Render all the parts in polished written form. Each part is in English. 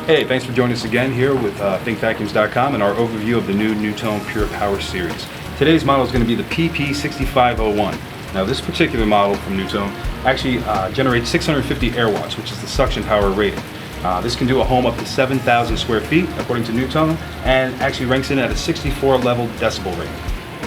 Hey, thanks for joining us again here with ThinkVacuums.com and our overview of the new NuTone Pure Power series. Today's model is going to be the PP6501. Now this particular model from NuTone actually generates 650 air watts, which is the suction power rated. This can do a home up to 7,000 square feet according to NuTone, and actually ranks in at a 64 level decibel rating.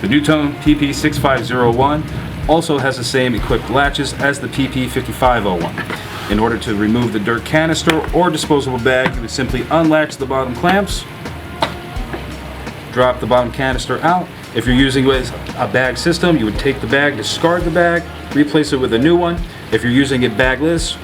The NuTone PP6501 also has the same equipped latches as the PP5501. In order to remove the dirt canister or disposable bag, you would simply unlatch the bottom clamps, drop the bottom canister out. If you're using a bag system, you would take the bag, discard the bag, replace it with a new one. If you're using it bagless,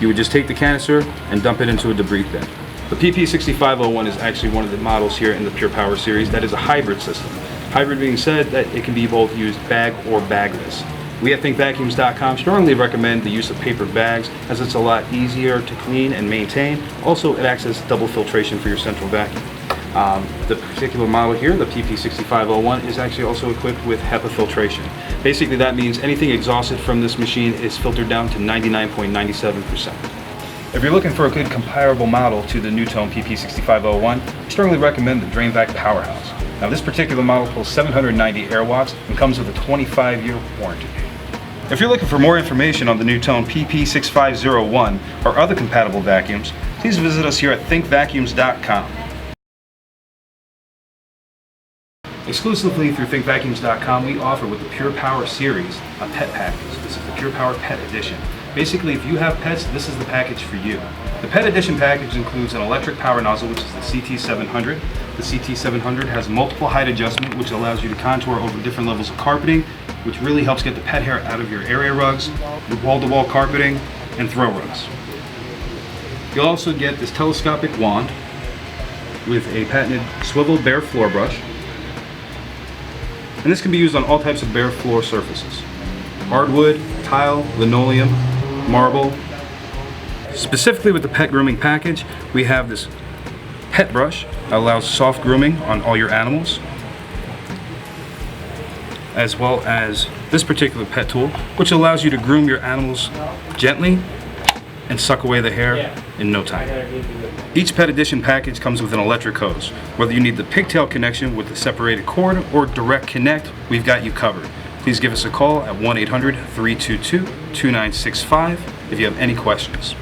you would just take the canister and dump it into a debris bin. The PP6501 is actually one of the models here in the Pure Power series that is a hybrid system. Hybrid being said that it can be both used bag or bagless. We at ThinkVacuums.com strongly recommend the use of paper bags as it's a lot easier to clean and maintain. Also, it acts as double filtration for your central vacuum. The particular model here, the PP6501, is actually also equipped with HEPA filtration. Basically, that means anything exhausted from this machine is filtered down to 99.97%. If you're looking for a good comparable model to the NuTone PP6501, I strongly recommend the Drain Vac Powerhouse. Now, this particular model pulls 790 air watts and comes with a 25-year warranty. If you're looking for more information on the NuTone PP6501 or other compatible vacuums, please visit us here at ThinkVacuums.com. Exclusively through ThinkVacuums.com, we offer with the Pure Power series a pet package. This is the Pure Power Pet Edition. Basically, if you have pets, this is the package for you. The Pet Edition package includes an electric power nozzle, which is the CT700. The CT700 has multiple height adjustment, which allows you to contour over different levels of carpeting, which really helps get the pet hair out of your area rugs, wall-to-wall carpeting, and throw rugs. You'll also get this telescopic wand with a patented swivel bare floor brush. And this can be used on all types of bare floor surfaces. Hardwood, tile, linoleum, marble. Specifically with the pet grooming package, we have this pet brush that allows soft grooming on all your animals, as well as this particular pet tool, which allows you to groom your animals gently and suck away the hair in no time. Each Pet Edition package comes with an electric hose. Whether you need the pigtail connection with the separated cord or direct connect, we've got you covered. Please give us a call at 1-800-322-2965 if you have any questions.